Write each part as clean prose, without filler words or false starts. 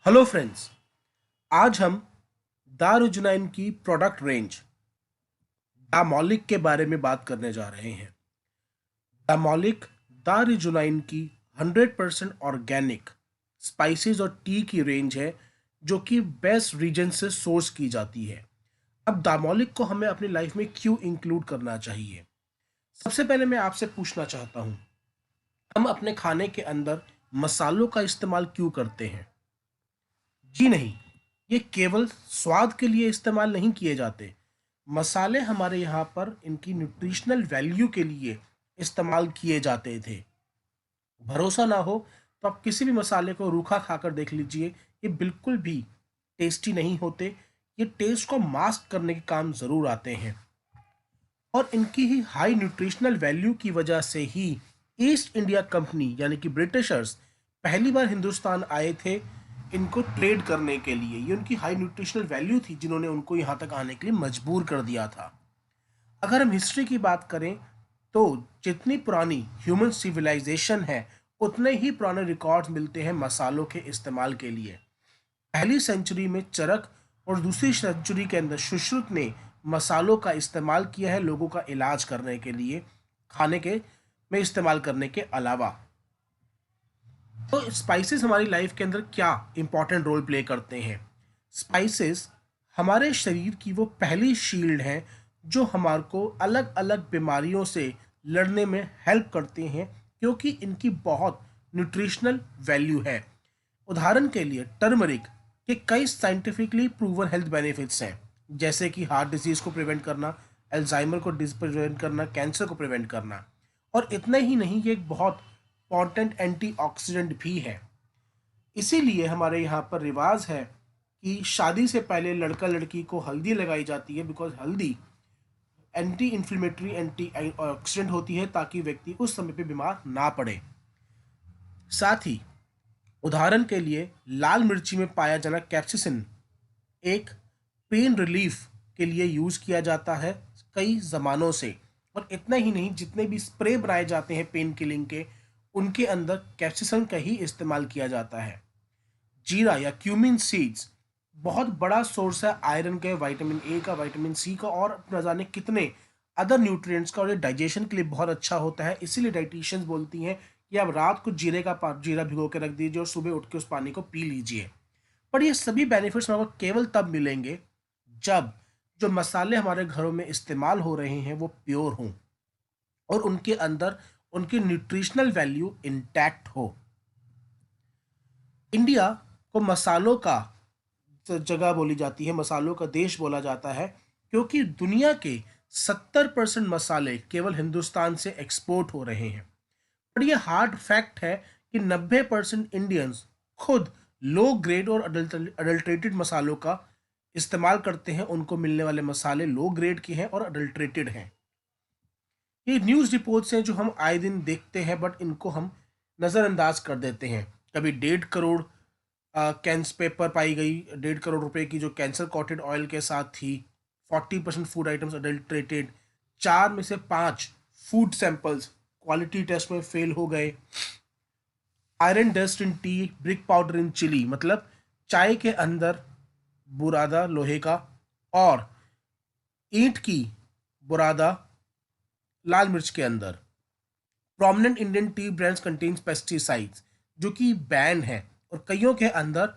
Hello friends. आज हम दारुजनाइन की प्रोडक्ट रेंज दामोलिक के बारे में बात करने जा रहे हैं। दामोलिक दारुजनाइन की 100% ऑर्गेनिक स्पाइसेस और टी की रेंज है जो कि बेस्ट रीजन से सोर्स की जाती है। अब दामोलिक को हमें अपनी लाइफ में क्यों इंक्लूड करना चाहिए? सबसे पहले मैं आपसे पूछना चाहता हूँ, हम अपने खाने के अंदर मसालों का इस्तेमाल क्यों करते हैं? जी नहीं, ये केवल स्वाद के लिए इस्तेमाल नहीं किए जाते। मसाले हमारे यहाँ पर इनकी न्यूट्रिशनल वैल्यू के लिए इस्तेमाल किए जाते थे। भरोसा ना हो तो आप किसी भी मसाले को रूखा खाकर देख लीजिए, ये बिल्कुल भी टेस्टी नहीं होते। ये टेस्ट को मास्क करने के काम ज़रूर आते हैं और इनकी ही हाई न्यूट्रिशनल वैल्यू की वजह से ही ईस्ट इंडिया कंपनी यानी कि ब्रिटिशर्स पहली बार हिंदुस्तान आए थे इनको ट्रेड करने के लिए। ये उनकी हाई न्यूट्रिशनल वैल्यू थी जिन्होंने उनको यहाँ तक आने के लिए मजबूर कर दिया था। अगर हम हिस्ट्री की बात करें तो जितनी पुरानी ह्यूमन सिविलाइजेशन है उतने ही पुराने रिकॉर्ड्स मिलते हैं मसालों के इस्तेमाल के लिए। पहली सेंचुरी में चरक और दूसरी सेंचुरी के अंदर सुश्रुत ने मसालों का इस्तेमाल किया है लोगों का इलाज करने के लिए, खाने के में इस्तेमाल करने के अलावा। तो स्पाइसेस हमारी लाइफ के अंदर क्या इंपॉर्टेंट रोल प्ले करते हैं? स्पाइसेस हमारे शरीर की वो पहली शील्ड है जो हमारे को अलग अलग बीमारियों से लड़ने में हेल्प करते हैं क्योंकि इनकी बहुत न्यूट्रिशनल वैल्यू है। उदाहरण के लिए टर्मरिक के कई साइंटिफिकली प्रूवन हेल्थ बेनिफिट्स हैं, जैसे कि हार्ट डिजीज को प्रिवेंट करना, अल्जाइमर को प्रिवेंट करना, कैंसर को प्रिवेंट करना। और इतना ही नहीं, ये एक बहुत इंपॉर्टेंट एंटीऑक्सीडेंट भी है। इसीलिए हमारे यहाँ पर रिवाज है कि शादी से पहले लड़का लड़की को हल्दी लगाई जाती है, बिकॉज हल्दी एंटी इन्फ्लेमेटरी एंटी ऑक्सीडेंट होती है ताकि व्यक्ति उस समय पे बीमार ना पड़े। साथ ही उदाहरण के लिए लाल मिर्ची में पाया जाना कैप्सिसिन एक पेन रिलीफ के लिए यूज़ किया जाता है कई ज़मानों से। और इतना ही नहीं, जितने भी स्प्रे बनाए जाते हैं पेन किलिंग के, उनके अंदर कैप्सिसिन का ही इस्तेमाल किया जाता है। जीरा या क्यूमिन सीड्स बहुत बड़ा सोर्स है आयरन के, विटामिन ए का, विटामिन सी का और न जाने कितने अदर न्यूट्रिएंट्स का। और ये डाइजेशन के लिए बहुत अच्छा होता है। इसीलिए डाइटिशियंस बोलती हैं कि आप रात को जीरा भिगो के रख दीजिए और सुबह उठ के उस पानी को पी लीजिए। पर ये सभी बेनिफिट्स हमें केवल तब मिलेंगे जब जो मसाले हमारे घरों में इस्तेमाल हो रहे हैं वो प्योर हों और उनके अंदर उनकी न्यूट्रिशनल वैल्यू इंटैक्ट हो। इंडिया को मसालों का जगह बोली जाती है, मसालों का देश बोला जाता है, क्योंकि दुनिया के 70% मसाले केवल हिंदुस्तान से एक्सपोर्ट हो रहे हैं। पर यह हार्ड फैक्ट है कि 90% इंडियंस खुद लो ग्रेड और अडल्ट्रेटेड मसालों का इस्तेमाल करते हैं। उनको मिलने वाले मसाले लो ग्रेड के हैं और अडल्ट्रेटेड हैं। ये न्यूज़ रिपोर्ट्स हैं जो हम आए दिन देखते हैं, बट इनको हम नज़रअंदाज कर देते हैं। कभी 1.5 करोड़ कैंस पेपर पाई गई, 1.5 करोड़ रुपए की, जो कैंसर कॉटेड ऑयल के साथ थी। 40% फूड आइटम्स अडल्ट्रेटेड। 4 में से 5 फूड सैंपल्स क्वालिटी टेस्ट में फेल हो गए। Iron dust in tea, brick powder in chilli, मतलब चाय के अंदर बुरादा लोहे का और ईंट की बुरादा लाल मिर्च के अंदर। Prominent Indian T brands contains pesticides जो कि बैन है। और कईयों के अंदर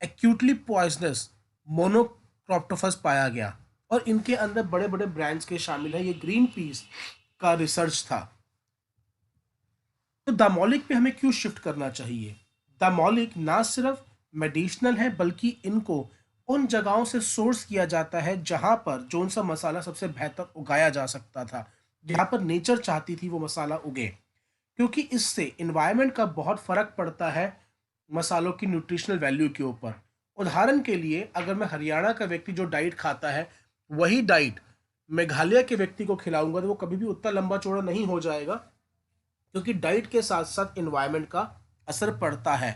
एक्यूटली पॉइजनस मोनोक्रोप्टोफस पाया गया और इनके अंदर बड़े बड़े ब्रांड्स के शामिल है। ये ग्रीन पीस का रिसर्च था। तो दामोलिक पे हमें क्यों शिफ्ट करना चाहिए? दामोलिक ना सिर्फ मेडिसिनल है बल्कि इनको उन जगहों से सोर्स किया जाता है जहां पर जोन सा मसाला सबसे बेहतर उगाया जा सकता था, जहां पर नेचर चाहती थी वो मसाला उगे, क्योंकि इससे इन्वायरमेंट का बहुत फर्क पड़ता है मसालों की न्यूट्रिशनल वैल्यू के ऊपर। उदाहरण के लिए अगर मैं हरियाणा का व्यक्ति जो डाइट खाता है वही डाइट मेघालय के व्यक्ति को खिलाऊंगा तो वो कभी भी उतना लंबा चौड़ा नहीं हो जाएगा, क्योंकि डाइट के साथ साथ इन्वायरमेंट का असर पड़ता है।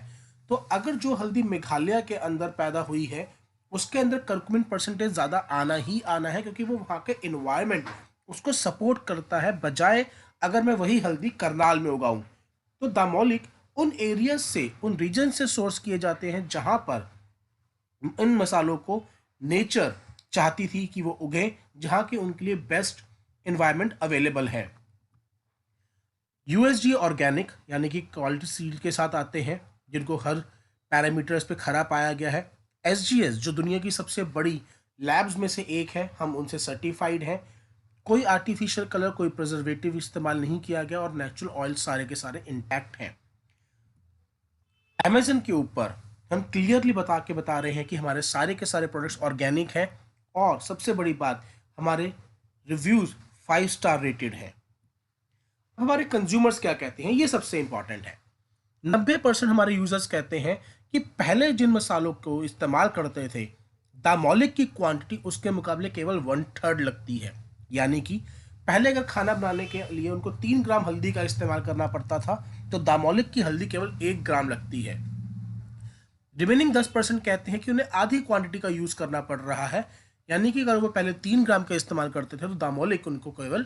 तो अगर जो हल्दी मेघालय के अंदर पैदा हुई है उसके अंदर करक्यूमिन परसेंटेज ज़्यादा आना ही आना है, क्योंकि वो वहाँ के इन्वायरमेंट उसको सपोर्ट करता है, बजाय अगर मैं वही हल्दी करनाल में उगाऊं। तो दामोलिक उन एरियाज से, उन रीजन से सोर्स किए जाते हैं जहाँ पर इन मसालों को नेचर चाहती थी कि वो उगे जहाँ के उनके लिए बेस्ट इन्वायरमेंट अवेलेबल है। यूएसजी ऑर्गेनिक यानी कि क्वालिटी सील के साथ आते हैं जिनको हर पैरामीटर्स पे खरा पाया गया है। एसजीएस जो दुनिया की सबसे बड़ी लैब्स में से एक है, हम उनसे सर्टिफाइड हैं। कोई आर्टिफिशियल कलर, कोई प्रिजर्वेटिव इस्तेमाल नहीं किया गया और नेचुरल ऑयल सारे के सारे इंटैक्ट हैं। अमेजन के ऊपर हम क्लियरली बता रहे हैं कि हमारे सारे के सारे प्रोडक्ट्स ऑर्गेनिक हैं और सबसे बड़ी बात, हमारे रिव्यूज 5 स्टार रेटेड हैं। हमारे कंज्यूमर्स क्या कहते हैं, ये सबसे इंपॉर्टेंट है। 90% हमारे यूजर्स कहते हैं कि पहले जिन मसालों को इस्तेमाल करते थे, दामोलिक की क्वांटिटी उसके मुकाबले केवल 1/3 लगती है। यानी कि पहले अगर खाना बनाने के लिए उनको 3 ग्राम हल्दी का इस्तेमाल करना पड़ता था, तो दामोलिक की हल्दी केवल 1 ग्राम लगती है। रिमेनिंग 10% कहते हैं कि उन्हें आधी क्वांटिटी का यूज करना पड़ रहा है। यानी कि अगर वो पहले 3 ग्राम का इस्तेमाल करते थे, तो दामोलिक उनको केवल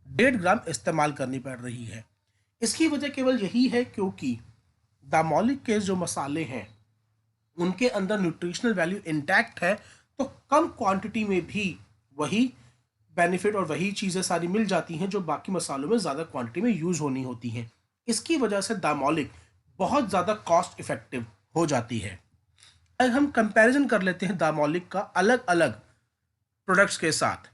1.5 ग्राम इस्तेमाल करनी पड़ रही है। इसकी वजह केवल यही है क्योंकि दामोलिक के जो मसाले हैं उनके अंदर न्यूट्रिशनल वैल्यू इंटैक्ट है, तो कम क्वांटिटी में भी वही बेनिफिट और वही चीज़ें सारी मिल जाती हैं जो बाकी मसालों में ज़्यादा क्वांटिटी में यूज़ होनी होती हैं। इसकी वजह से दामोलिक बहुत ज़्यादा कॉस्ट इफेक्टिव हो जाती है। अगर हम कंपैरिजन कर लेते हैं दामोलिक का अलग अलग प्रोडक्ट्स के साथ,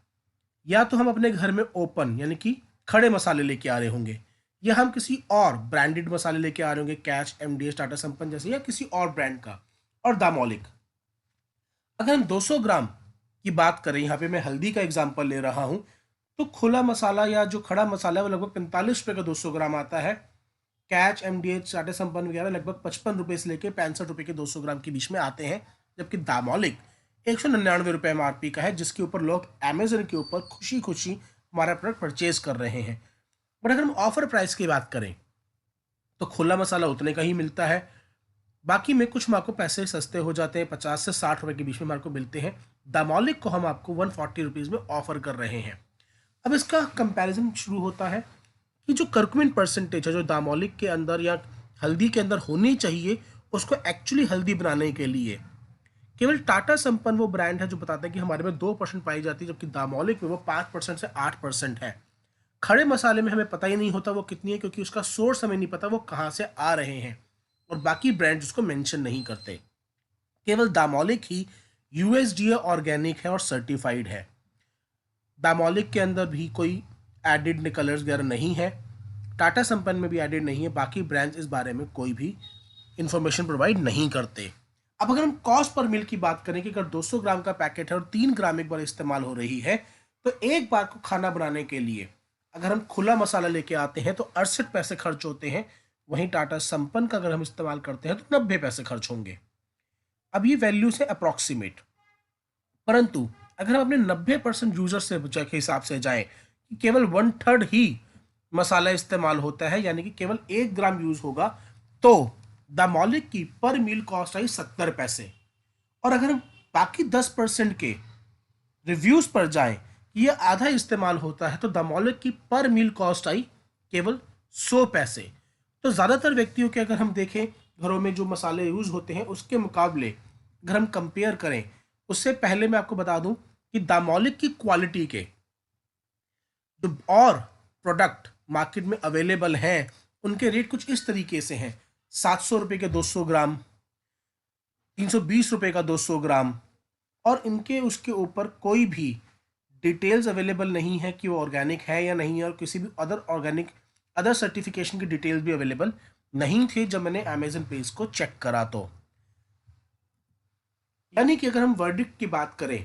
या तो हम अपने घर में ओपन यानी कि खड़े मसाले लेके आ रहे होंगे, या हम किसी और ब्रांडेड मसाले लेके आ रहे होंगे, कैच, एमडीएच, टाटा संपन्न जैसे, या किसी और ब्रांड का, और दामोलिक। अगर हम 200 ग्राम की बात करें, यहाँ पे मैं हल्दी का एग्जांपल ले रहा हूँ, तो खुला मसाला या जो खड़ा मसाला है वो लगभग 45 रुपये का 200 ग्राम आता है। कैच, एमडीएच, टाटा संपन्न वगैरह लगभग 55 रुपये से लेकर 65 रुपये के 200 ग्राम के बीच में आते हैं, जबकि दामोलिक 199 रुपये एमआरपी का है, जिसके ऊपर लोग अमेजन के ऊपर खुशी खुशी हमारा प्रोडक्ट परचेज कर रहे हैं। बट अगर हम ऑफर प्राइस की बात करें तो खुला मसाला उतने का ही मिलता है, बाकी में कुछ में आपको पैसे सस्ते हो जाते हैं, 50 से 60 रुपये के बीच में हमारे को मिलते हैं। दामोलिक को हम आपको 140 रुपीज़ में ऑफर कर रहे हैं। अब इसका कंपैरिजन शुरू होता है कि जो करक्यूमिन परसेंटेज है जो दामोलिक के अंदर या हल्दी के अंदर होनी चाहिए, उसको एक्चुअली हल्दी बनाने के लिए केवल टाटा संपन्न वो ब्रांड है जो बताता है कि हमारे में 2% पाई जाती है, जबकि दामोलिक में वो 5% से 8% है। खड़े मसाले में हमें पता ही नहीं होता वो कितनी है, क्योंकि उसका सोर्स हमें नहीं पता वो कहाँ से आ रहे हैं, और बाकी ब्रांड उसको मेंशन नहीं करते। केवल दामोलिक ही यूएसडीए ऑर्गेनिक है और सर्टिफाइड है। दामोलिक के अंदर भी कोई एडिड कलर्स वगैरह नहीं है, टाटा संपन्न में भी एडिड नहीं है, बाकी ब्रांड्स इस बारे में कोई भी इंफॉर्मेशन प्रोवाइड नहीं करते। अब अगर हम कॉस्ट पर मिल की बात करें कि अगर 200 ग्राम का पैकेट है और 3 ग्राम एक बार इस्तेमाल हो रही है, तो एक बार को खाना बनाने के लिए अगर हम खुला मसाला लेके आते हैं तो 68 पैसे खर्च होते हैं, वहीं टाटा संपन्न का अगर हम इस्तेमाल करते हैं तो 90 पैसे खर्च होंगे। अब ये वैल्यूज है अप्रॉक्सीमेट, परंतु अगर हम अपने 90% यूजर से के हिसाब से जाएं कि केवल 1/3 ही मसाला इस्तेमाल होता है, यानी कि केवल 1 ग्राम यूज होगा, तो दामोलिक की पर मील कॉस्ट आई 70 पैसे। और अगर हम बाकी 10% के रिव्यूज पर जाएं कि यह आधा इस्तेमाल होता है, तो दामोलिक की पर मील कॉस्ट आई केवल 100 पैसे। तो ज़्यादातर व्यक्तियों के अगर हम देखें घरों में जो मसाले यूज होते हैं उसके मुकाबले अगर हम कंपेयर करें, उससे पहले मैं आपको बता दूं कि दामोलिक की क्वालिटी के जो और प्रोडक्ट मार्केट में अवेलेबल हैं उनके रेट कुछ इस तरीके से हैं। 700 रुपये के 200 ग्राम, 320 रुपये का 200 ग्राम, और इनके उसके ऊपर कोई भी डिटेल्स अवेलेबल नहीं है कि वो ऑर्गेनिक है या नहीं है, और किसी भी अदर सर्टिफिकेशन की डिटेल्स भी अवेलेबल नहीं थे जब मैंने अमेजन पेज को चेक करा। तो यानी कि अगर हम वर्डिक्ट की बात करें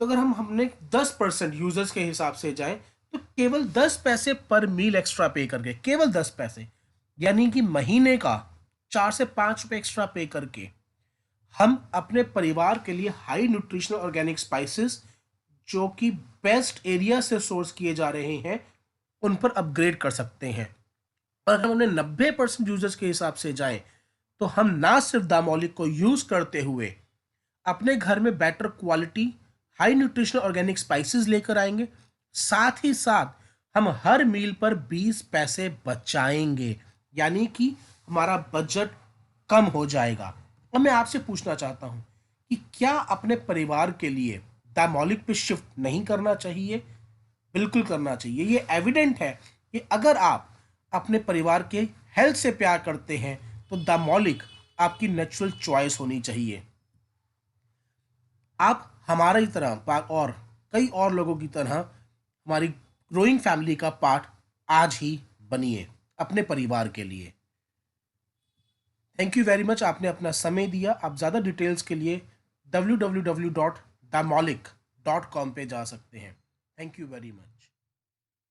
तो अगर हम हमने 10% यूजर्स के हिसाब से जाएं तो केवल 10 पैसे पर मील एक्स्ट्रा पे करके, केवल 10 पैसे, यानी कि महीने का 4 से 5 रुपए एक्स्ट्रा पे करके हम अपने परिवार के लिए हाई न्यूट्रिशनल ऑर्गेनिक स्पाइसेस जो कि बेस्ट एरिया से सोर्स किए जा रहे हैं उन पर अपग्रेड कर सकते हैं। और अगर हमने 90% यूजर्स के हिसाब से जाएं तो हम ना सिर्फ दामोलिक को यूज करते हुए अपने घर में better quality high nutritional organic spices लेकर आएंगे, साथ ही साथ हम हर मील पर 20 पैसे बचाएंगे, यानी कि हमारा बजट कम हो जाएगा। अब मैं आपसे पूछना चाहता हूं कि क्या अपने परिवार के लिए डायमोलिक पे शिफ्ट नहीं करना चाहिए? बिल्कुल करना चाहिए। ये एविडेंट है कि अगर आप अपने परिवार के हेल्थ से प्यार करते हैं तो डायमोलिक आपकी नेचुरल चॉइस होनी चाहिए। आप हमारा ही तरह और कई और लोगों की तरह हमारी ग्रोइंग फैमिली का पार्ट आज ही बनिए अपने परिवार के लिए। थैंक यू वेरी मच, आपने अपना समय दिया। आप ज़्यादा डिटेल्स के लिए www.damolic.com पे जा सकते हैं। Thank you very much.